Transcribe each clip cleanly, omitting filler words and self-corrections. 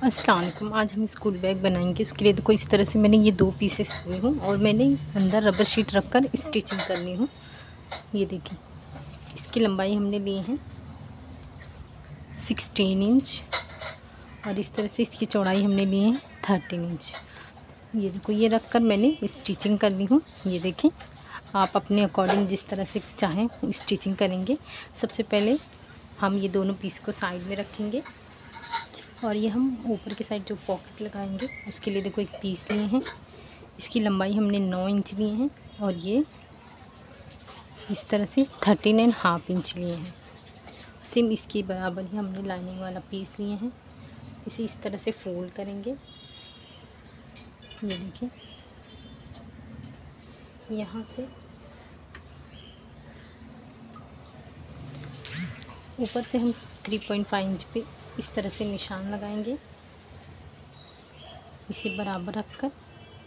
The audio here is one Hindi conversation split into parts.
अस्सलाम वालेकुम। आज हम स्कूल बैग बनाएंगे। उसके लिए देखो इस तरह से मैंने ये 2 पीसेस लिए हूँ और मैंने अंदर रबर शीट रखकर स्टिचिंग करनी हूँ। ये देखिए, इसकी लंबाई हमने ली है 16 इंच और इस तरह से इसकी चौड़ाई हमने ली है 13 इंच। ये देखो, ये रख कर मैंने स्टिचिंग कर ली हूँ। ये देखें, आप अपने अकॉर्डिंग जिस तरह से चाहें स्टिचिंग करेंगे। सबसे पहले हम ये दोनों पीस को साइड में रखेंगे और ये हम ऊपर की साइड जो पॉकेट लगाएंगे उसके लिए देखो एक पीस लिए हैं। इसकी लंबाई हमने 9 इंच लिए हैं और ये इस तरह से 13.5 इंच लिए हैं। सेम इसके बराबर ही हमने लाइनिंग वाला पीस लिए हैं। इसे इस तरह से फोल्ड करेंगे। ये देखिए, यहाँ से ऊपर से हम 3.5 इंच पे इस तरह से निशान लगाएंगे। इसे बराबर रखकर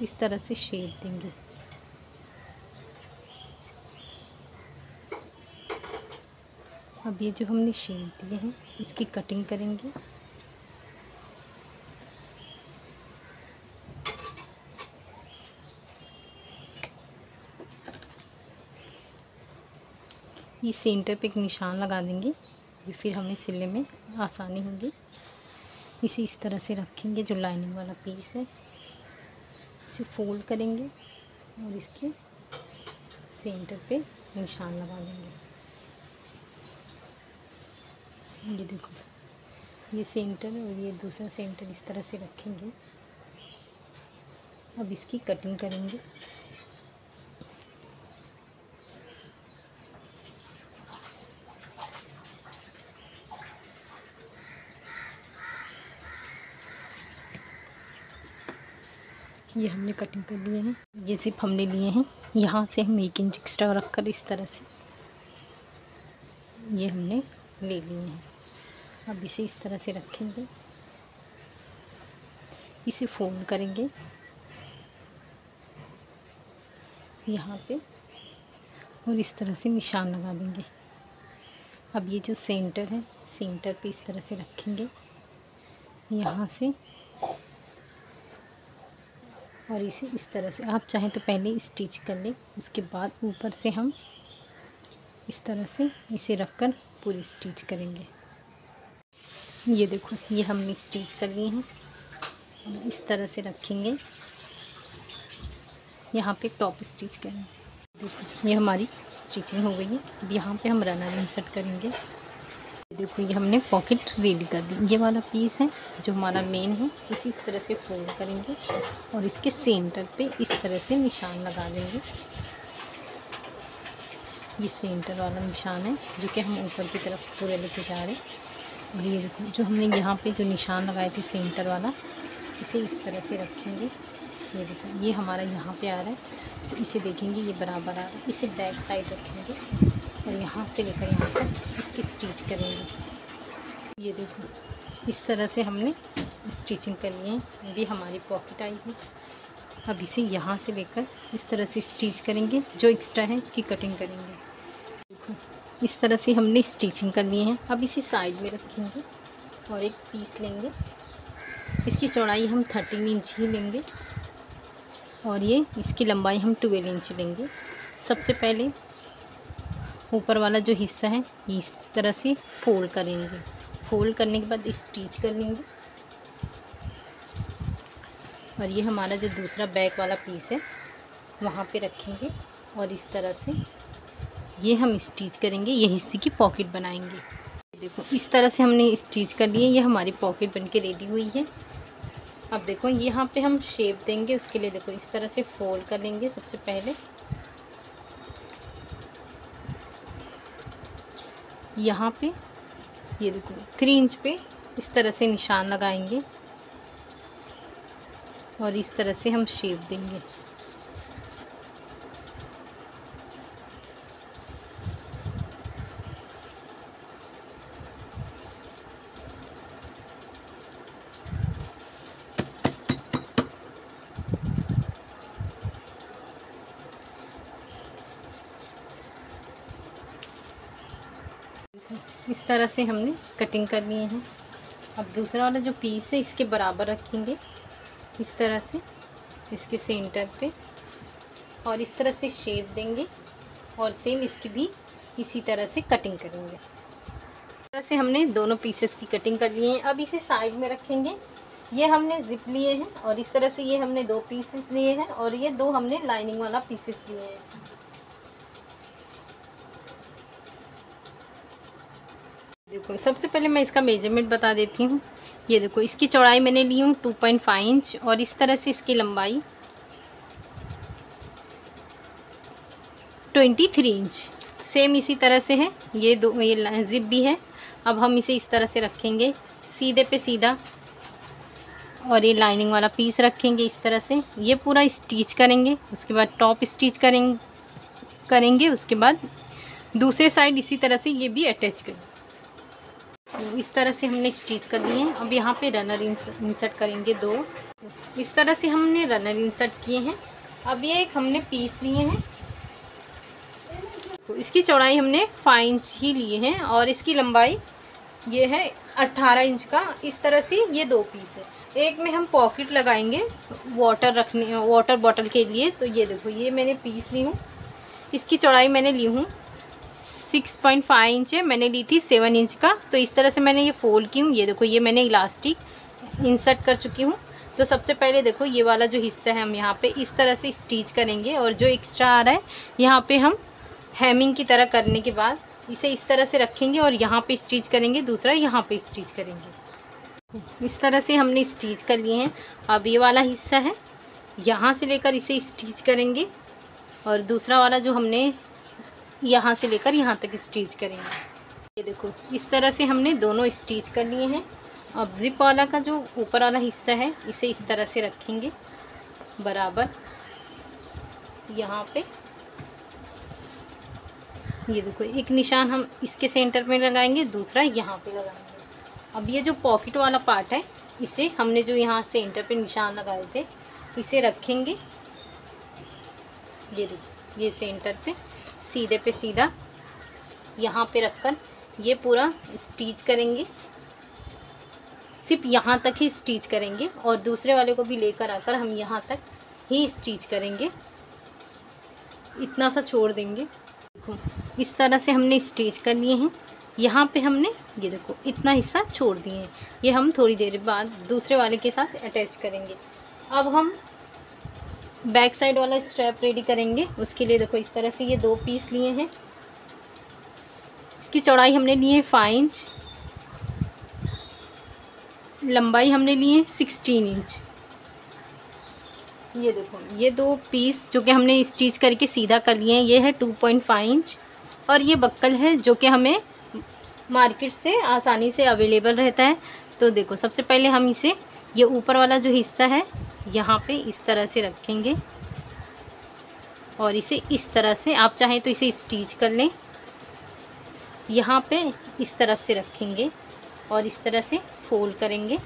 इस तरह से शेप देंगे। अब ये जो हमने शेप दिए हैं इसकी कटिंग करेंगे। ये सेंटर पे एक निशान लगा देंगे, ये फिर हमें सिलने में आसानी होगी। इसे इस तरह से रखेंगे। जो लाइनिंग वाला पीस है इसे फोल्ड करेंगे और इसके सेंटर पे निशान लगा देंगे। ये देखो, ये सेंटर और ये दूसरा सेंटर इस तरह से रखेंगे। अब इसकी कटिंग करेंगे। ये हमने कटिंग कर लिए हैं। ये जिप हमने लिए हैं, यहाँ से हम 1 इंच एक्स्ट्रा रखकर इस तरह से ये हमने ले लिए हैं। अब इसे इस तरह से रखेंगे, इसे फोल्ड करेंगे यहाँ पे और इस तरह से निशान लगा देंगे। अब ये जो सेंटर है, सेंटर पे इस तरह से रखेंगे यहाँ से और इसे इस तरह से, आप चाहें तो पहले स्टिच कर लें, उसके बाद ऊपर से हम इस तरह से इसे रखकर पूरी स्टिच करेंगे। ये देखो, ये हमने स्टिच कर लिए हैं। इस तरह से रखेंगे, यहाँ पे टॉप स्टिच करेंगे। देखो, ये हमारी स्टिचिंग हो गई है। अब यहाँ पे हम रनर इंसर्ट करेंगे। देखो, ये हमने पॉकेट रेडी कर दी। ये वाला पीस है जो हमारा मेन है, इसी तरह से फोल्ड करेंगे और इसके सेंटर पे इस तरह से निशान लगा देंगे। ये सेंटर वाला निशान है जो कि हम ऊपर की तरफ पूरे लेके जा रहे हैं। और ये देखो, जो हमने यहाँ पे जो निशान लगाए थे सेंटर वाला, इसे इस तरह से रखेंगे। ये देखो, ये हमारा यहाँ पे आ रहा है, तो इसे देखेंगे ये बराबर आ रहा है। इसे बैक साइड रखेंगे और यहाँ से लेकर यहाँ तक इसकी स्टिच करेंगे। ये देखो, इस तरह से हमने स्टिचिंग कर ली है। अभी हमारी पॉकेट आएगी। अब इसे यहाँ से लेकर इस तरह से स्टिच करेंगे। जो एक्स्ट्रा है इसकी कटिंग करेंगे। देखो, इस तरह से हमने स्टिचिंग कर लिए हैं। अब इसे साइड में रखेंगे और एक पीस लेंगे। इसकी चौड़ाई हम 13 इंच ही लेंगे और ये इसकी लंबाई हम 12 इंच लेंगे। सबसे पहले ऊपर वाला जो हिस्सा है इस तरह से फोल्ड करेंगे। फोल्ड करने के बाद स्टिच कर लेंगे और ये हमारा जो दूसरा बैक वाला पीस है वहाँ पे रखेंगे और इस तरह से ये हम स्टिच करेंगे। ये हिस्से की पॉकेट बनाएंगे। देखो, इस तरह से हमने स्टिच कर लिए। ये हमारी पॉकेट बनके रेडी हुई है। अब देखो, यहाँ पे हम शेप देंगे। उसके लिए देखो, इस तरह से फोल्ड कर लेंगे। सबसे पहले यहाँ पे ये देखो 3 इंच पे इस तरह से निशान लगाएंगे और इस तरह से हम शेप देंगे। इस तरह से हमने कटिंग कर लिए हैं। अब दूसरा वाला जो पीस है इसके बराबर रखेंगे इस तरह से इसके सेंटर पे, और इस तरह से शेप देंगे और सेम इसकी भी इसी तरह से कटिंग करेंगे। इस तरह से हमने दोनों पीसेस की कटिंग कर लिए हैं। अब इसे साइड में रखेंगे। ये हमने जिप लिए हैं और इस तरह से ये हमने 2 पीसेस लिए हैं और ये 2 हमने लाइनिंग वाला पीसेस लिए हैं। देखो सबसे पहले मैं इसका मेजरमेंट बता देती हूँ। ये देखो इसकी चौड़ाई मैंने ली हूँ 2.5 इंच और इस तरह से इसकी लंबाई 23 इंच सेम इसी तरह से है। ये जिप भी है। अब हम इसे इस तरह से रखेंगे सीधे पे सीधा और ये लाइनिंग वाला पीस रखेंगे इस तरह से। ये पूरा स्टिच करेंगे, उसके बाद टॉप स्टिच करेंगे, उसके बाद दूसरे साइड इसी तरह से ये भी अटैच करेंगे। तो इस तरह से हमने स्टिच कर लिए हैं। अब यहाँ पे रनर इंसर्ट करेंगे 2। इस तरह से हमने रनर इंसर्ट किए हैं। अब ये एक हमने पीस लिए हैं, तो इसकी चौड़ाई हमने 5 इंच ही लिए हैं और इसकी लंबाई ये है 18 इंच का। इस तरह से ये 2 पीस है। एक में हम पॉकेट लगाएंगे वाटर बॉटल के लिए। तो ये देखो ये मैंने पीस ली हूँ। इसकी चौड़ाई मैंने ली हूँ 6.5 इंच है, मैंने ली थी 7 इंच का। तो इस तरह से मैंने ये फोल्ड की हूँ। ये देखो ये मैंने इलास्टिक इंसर्ट कर चुकी हूँ। तो सबसे पहले देखो ये वाला जो हिस्सा है हम यहाँ पे इस तरह से स्टिच करेंगे और जो एक्स्ट्रा आ रहा है यहाँ पे हम हेमिंग की तरह करने के बाद इसे इस तरह से रखेंगे और यहाँ पे स्टिच करेंगे, दूसरा यहाँ पे स्टिच करेंगे। इस तरह से हमने स्टिच कर लिए हैं। अब ये वाला हिस्सा है यहाँ से लेकर इसे स्टिच करेंगे और दूसरा वाला जो हमने यहाँ से लेकर यहाँ तक स्टिच करेंगे। ये देखो इस तरह से हमने दोनों स्टिच कर लिए हैं। अब जिप वाला का जो ऊपर वाला हिस्सा है इसे इस तरह से रखेंगे बराबर यहाँ पे। ये देखो एक निशान हम इसके सेंटर में लगाएंगे, दूसरा यहाँ पे लगाएंगे। अब ये जो पॉकेट वाला पार्ट है इसे हमने जो यहाँ सेंटर पे निशान लगाए थे इसे रखेंगे। ये देखो ये सेंटर पे सीधा यहाँ पे रखकर ये पूरा स्टिच करेंगे। सिर्फ यहाँ तक ही स्टिच करेंगे और दूसरे वाले को भी लेकर आकर हम यहाँ तक ही स्टिच करेंगे, इतना सा छोड़ देंगे। देखो इस तरह से हमने स्टिच कर लिए हैं। यहाँ पे हमने ये देखो इतना हिस्सा छोड़ दिए हैं। ये हम थोड़ी देर बाद दूसरे वाले के साथ अटैच करेंगे। अब हम बैक साइड वाला स्ट्रैप रेडी करेंगे। उसके लिए देखो इस तरह से ये 2 पीस लिए हैं। इसकी चौड़ाई हमने ली है 5 इंच, लंबाई हमने ली है 16 इंच। ये देखो ये 2 पीस जो कि हमने स्टिच करके सीधा कर लिए हैं ये है 2.5 इंच और ये बक्कल है जो कि हमें मार्केट से आसानी से अवेलेबल रहता है। तो देखो सबसे पहले हम इसे ये ऊपर वाला जो हिस्सा है यहाँ पे इस तरह से रखेंगे और इसे इस तरह से आप चाहें तो इसे स्टिच कर लें। यहाँ पे इस तरफ से रखेंगे और इस तरह से फोल्ड करेंगे।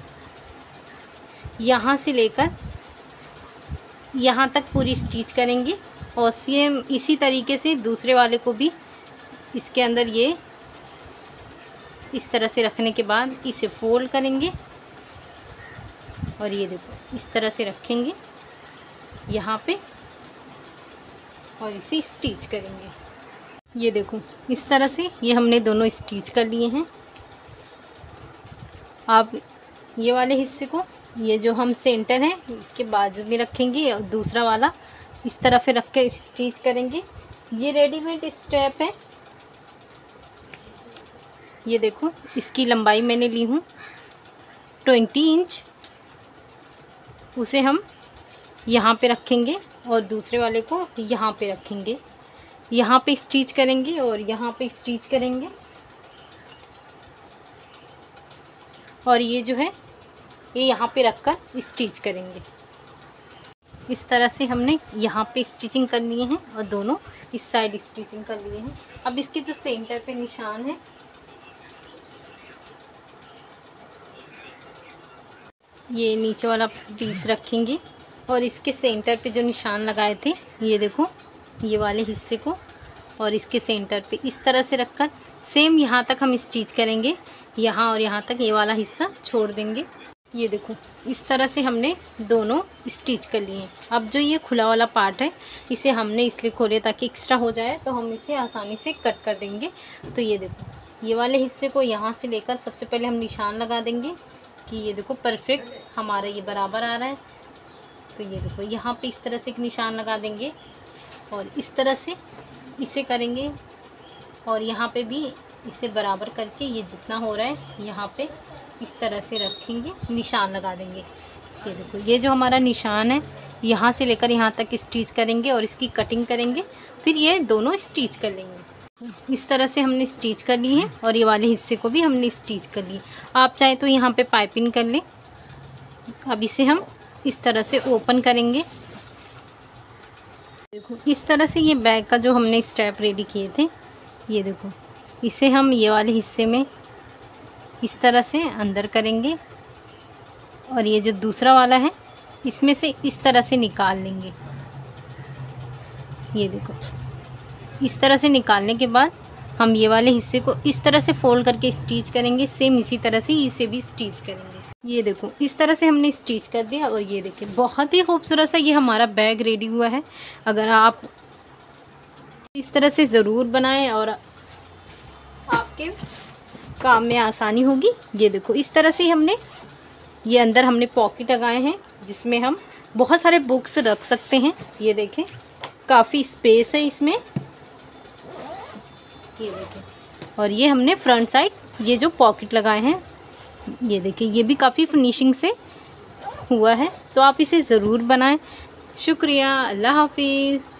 यहाँ से लेकर यहाँ तक पूरी स्टिच करेंगे और सेम इसी तरीके से दूसरे वाले को भी इसके अंदर ये इस तरह से रखने के बाद इसे फोल्ड करेंगे और ये देखो इस तरह से रखेंगे यहाँ पे और इसे स्टिच करेंगे। ये देखो इस तरह से ये हमने दोनों स्टिच कर लिए हैं। आप ये वाले हिस्से को ये जो हम सेंटर है इसके बाजू में रखेंगे और दूसरा वाला इस तरफ रख के स्टिच करेंगे। ये रेडीमेड स्ट्रैप है। ये देखो इसकी लंबाई मैंने ली हूँ 20 इंच। उसे हम यहाँ पे रखेंगे और दूसरे वाले को यहाँ पे रखेंगे। यहाँ पे स्टिच करेंगे और यहाँ पे स्टिच करेंगे और ये जो है ये यहाँ पे रखकर स्टिच करेंगे। इस तरह से हमने यहाँ पे स्टिचिंग कर लिए हैं और दोनों इस साइड स्टिचिंग कर लिए हैं। अब इसके जो सेंटर पे निशान है ये नीचे वाला पीस रखेंगे और इसके सेंटर पे जो निशान लगाए थे ये देखो ये वाले हिस्से को और इसके सेंटर पे इस तरह से रखकर सेम यहाँ तक हम स्टिच करेंगे, यहाँ और यहाँ तक ये वाला हिस्सा छोड़ देंगे। ये देखो इस तरह से हमने दोनों स्टिच कर लिए। अब जो ये खुला वाला पार्ट है इसे हमने इसलिए खोले ताकि एक्स्ट्रा हो जाए, तो हम इसे आसानी से कट कर देंगे। तो ये देखो ये वाले हिस्से को यहाँ से लेकर सबसे पहले हम निशान लगा देंगे कि ये देखो परफेक्ट हमारा ये बराबर आ रहा है। तो ये देखो यहाँ पे इस तरह से एक निशान लगा देंगे और इस तरह से इसे करेंगे और यहाँ पे भी इसे बराबर करके ये जितना हो रहा है यहाँ पे इस तरह से रखेंगे, निशान लगा देंगे। ये देखो ये जो हमारा निशान है यहाँ से लेकर यहाँ तक स्टिच करेंगे और इसकी कटिंग करेंगे, फिर ये दोनों स्टिच कर लेंगे। इस तरह से हमने स्टिच कर ली है और ये वाले हिस्से को भी हमने स्टिच कर ली। आप चाहे तो यहाँ पे पाइपिंग कर लें। अब इसे हम इस तरह से ओपन करेंगे। देखो इस तरह से ये बैग का जो हमने स्टेप रेडी किए थे, ये देखो इसे हम ये वाले हिस्से में इस तरह से अंदर करेंगे और ये जो दूसरा वाला है इसमें से इस तरह से निकाल लेंगे। ये देखो इस तरह से निकालने के बाद हम ये वाले हिस्से को इस तरह से फोल्ड करके स्टिच करेंगे। सेम इसी तरह से इसे भी स्टिच करेंगे। ये देखो इस तरह से हमने स्टिच कर दिया और ये देखिए बहुत ही खूबसूरत सा ये हमारा बैग रेडी हुआ है। अगर आप इस तरह से ज़रूर बनाएं और आपके काम में आसानी होगी। ये देखो इस तरह से हमने ये अंदर हमने पॉकेट लगाए हैं जिसमें हम बहुत सारे बुक्स रख सकते हैं। ये देखें काफ़ी स्पेस है इसमें। ये देखें और ये हमने फ्रंट साइड ये जो पॉकेट लगाए हैं, ये देखिए ये भी काफ़ी फिनिशिंग से हुआ है। तो आप इसे ज़रूर बनाएं। शुक्रिया, अल्लाह हाफिज़।